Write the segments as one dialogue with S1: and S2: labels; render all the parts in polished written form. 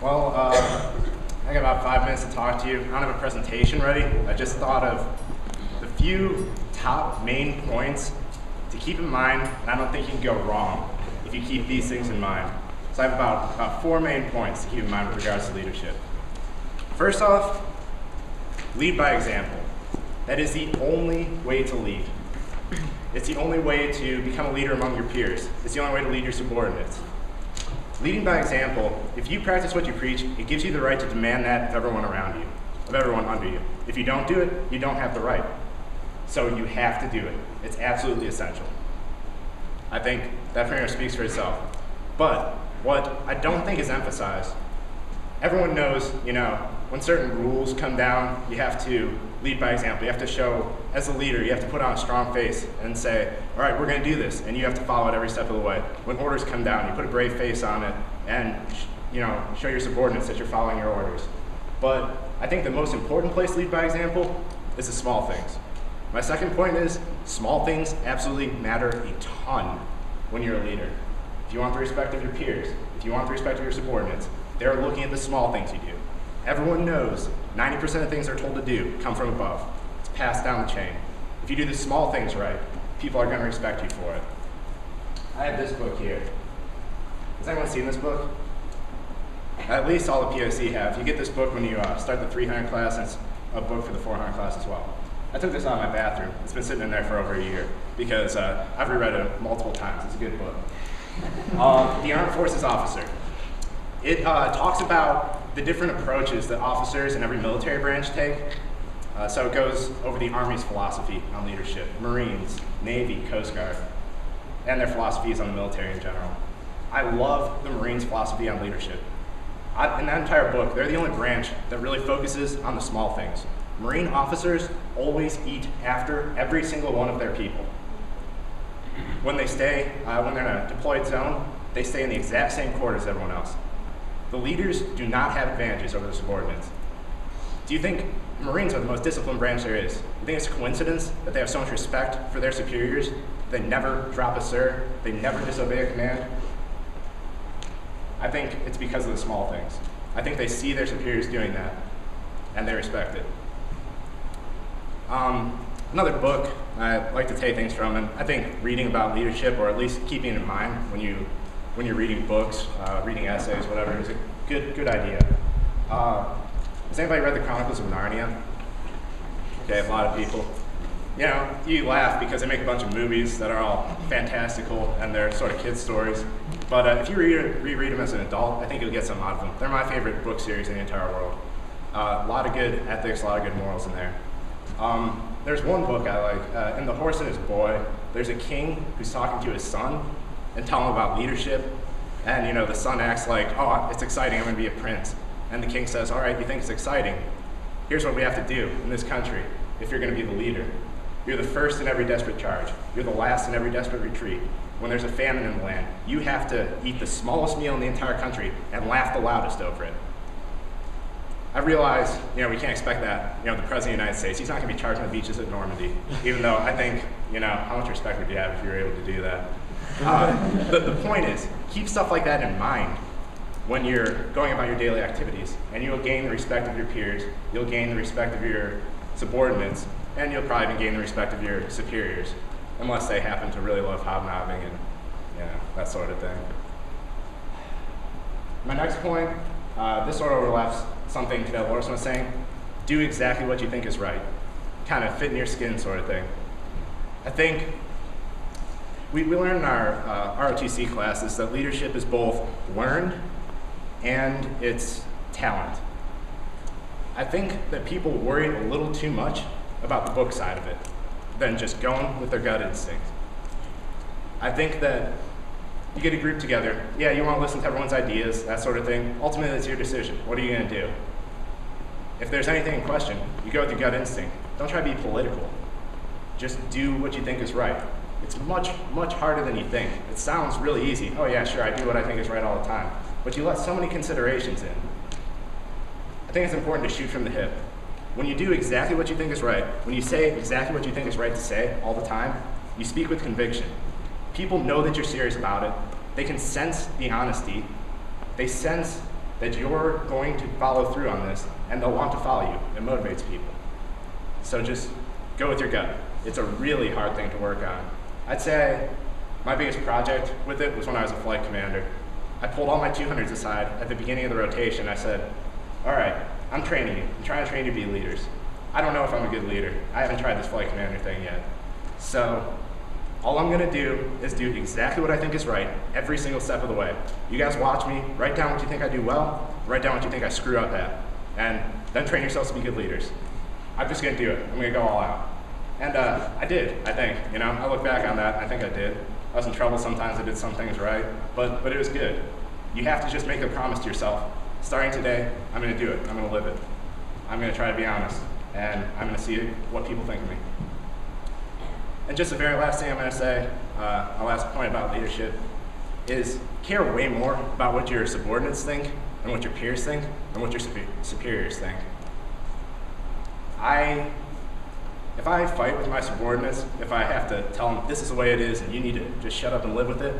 S1: Well, I got about 5 minutes to talk to you. I don't have a presentation ready. I just thought of the few top main points to keep in mind, and I don't think you can go wrong if you keep these things in mind. So I have about 4 main points to keep in mind with regards to leadership. First off, lead by example. That is the only way to lead. It's the only way to become a leader among your peers. It's the only way to lead your subordinates. Leading by example, if you practice what you preach, it gives you the right to demand that of everyone around you, of everyone under you. If you don't do it, you don't have the right. So you have to do it. It's absolutely essential. I think that pretty much speaks for itself. But what I don't think is emphasized, everyone knows, when certain rules come down, you have to lead by example. You have to show, as a leader, you have to put on a strong face and say, all right, we're going to do this, and you have to follow it every step of the way. When orders come down, you put a brave face on it and show your subordinates that you're following your orders. But I think the most important place to lead by example is the small things. My second point is small things absolutely matter a ton when you're a leader. If you want the respect of your peers, if you want the respect of your subordinates, they're looking at the small things you do. Everyone knows 90% of things they're told to do come from above. It's passed down the chain. If you do the small things right, people are going to respect you for it. I have this book here. Has anyone seen this book? At least all the POC have. You get this book when you start the 300 class, and it's a book for the 400 class as well. I took this out of my bathroom. It's been sitting in there for over a year because I've reread it multiple times. It's a good book. The Armed Forces Officer. It talks about the different approaches that officers in every military branch take. So it goes over the Army's philosophy on leadership, Marines, Navy, Coast Guard, and their philosophies on the military in general. I love the Marines' philosophy on leadership. In that entire book, they're the only branch that really focuses on the small things. Marine officers always eat after every single one of their people. When they're in a deployed zone, they stay in the exact same quarters as everyone else. The leaders do not have advantages over the subordinates. Do you think Marines are the most disciplined branch there is? You think it's a coincidence that they have so much respect for their superiors? They never drop a sir, they never disobey a command? I think it's because of the small things. I think they see their superiors doing that, and they respect it. Another book I like to take things from, and I think reading about leadership, or at least keeping it in mind when you're reading books, reading essays, whatever, is a good idea. Has anybody read the Chronicles of Narnia? Okay, a lot of people. You laugh because they make a bunch of movies that are all fantastical and they're sort of kids' stories. But if you reread them as an adult, I think you'll get something out of them. They're my favorite book series in the entire world. A lot of good ethics, a lot of good morals in there. There's one book I like, in The Horse and His Boy, there's a king who's talking to his son and telling him about leadership. And the son acts like, oh, it's exciting, I'm gonna be a prince. And the king says, all right, you think it's exciting? Here's what we have to do in this country if you're gonna be the leader. You're the first in every desperate charge. You're the last in every desperate retreat. When there's a famine in the land, you have to eat the smallest meal in the entire country and laugh the loudest over it. I realize, we can't expect that, the President of the United States, he's not gonna be charging the beaches at Normandy, even though I think, how much respect would you have if you were able to do that? The point is, keep stuff like that in mind when you're going about your daily activities, and you'll gain the respect of your peers, you'll gain the respect of your subordinates, and you'll probably even gain the respect of your superiors, unless they happen to really love hobnobbing and that sort of thing. My next point, this sort of overlaps something that Lawrence was saying. Do exactly what you think is right. Kind of fit in your skin sort of thing. I think we learned in our ROTC classes that leadership is both learned and it's talent. I think that people worry a little too much about the book side of it than just going with their gut instinct. I think that you get a group together, you want to listen to everyone's ideas, that sort of thing. Ultimately, it's your decision. What are you going to do? If there's anything in question, you go with your gut instinct. Don't try to be political. Just do what you think is right. It's much, much harder than you think. It sounds really easy. Oh yeah, sure, I do what I think is right all the time. But you let so many considerations in. I think it's important to shoot from the hip. When you do exactly what you think is right, when you say exactly what you think is right to say all the time, you speak with conviction. People know that you're serious about it. They can sense the honesty. They sense that you're going to follow through on this, and they'll want to follow you. It motivates people. So just go with your gut. It's a really hard thing to work on. I'd say my biggest project with it was when I was a flight commander. I pulled all my 200s aside at the beginning of the rotation. I said, all right, I'm training you. I'm trying to train you to be leaders. I don't know if I'm a good leader. I haven't tried this flight commander thing yet. So all I'm gonna do is do exactly what I think is right every single step of the way. You guys watch me, write down what you think I do well, write down what you think I screw up at, and then train yourselves to be good leaders. I'm just gonna do it. I'm gonna go all out. And I did, I think. You know, I look back on that, I think I did. I was in trouble sometimes, I did some things right, but it was good. You have to just make a promise to yourself. Starting today, I'm gonna do it, I'm gonna live it. I'm gonna try to be honest, and I'm gonna see what people think of me. And just the very last thing I'm gonna say, my last point about leadership, is care way more about what your subordinates think and what your peers think and what your superiors think. If I fight with my subordinates, if I have to tell them this is the way it is and you need to just shut up and live with it,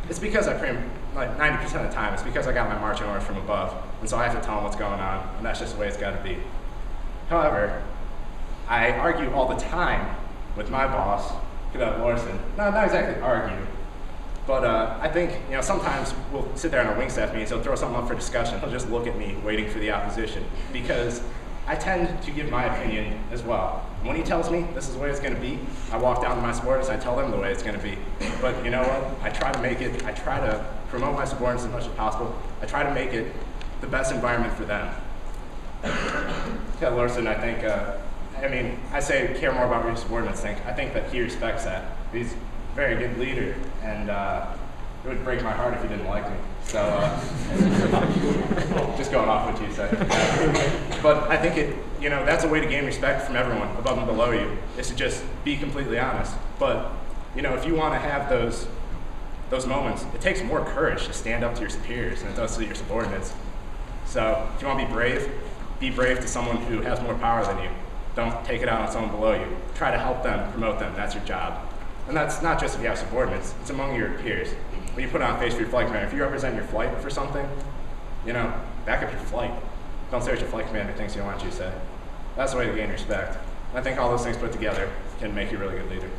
S1: it's because like 90% of the time, it's because I got my marching orders from above, and so I have to tell them what's going on, and that's just the way it's gotta be. However, I argue all the time with my boss, Cadet Larson. No, not exactly argue, but I think, you know, sometimes we'll sit there in our wing staff meetings, he'll throw something up for discussion, he'll just look at me waiting for the opposition, because I tend to give my opinion as well. When he tells me this is the way it's gonna be, I walk down to my subordinates and I tell them the way it's gonna be. But you know what? I try to promote my subordinates as much as possible. I try to make it the best environment for them. Ted Larson, I think, I say care more about what your subordinates think. I think that he respects that. He's a very good leader, and it would break my heart if he didn't like me. So, just going off what you said. But I think that's a way to gain respect from everyone above and below you, is to just be completely honest. But, if you want to have those moments, it takes more courage to stand up to your superiors than it does to your subordinates. So, if you want to be brave to someone who has more power than you. Don't take it out on someone below you. Try to help them, promote them. That's your job. And that's not just if you have subordinates, it's among your peers. When you put on a face for your flight commander, if you represent your flight for something, back up your flight. Don't say what your flight commander thinks he wants you to say. That's the way to gain respect. And I think all those things put together can make you a really good leader.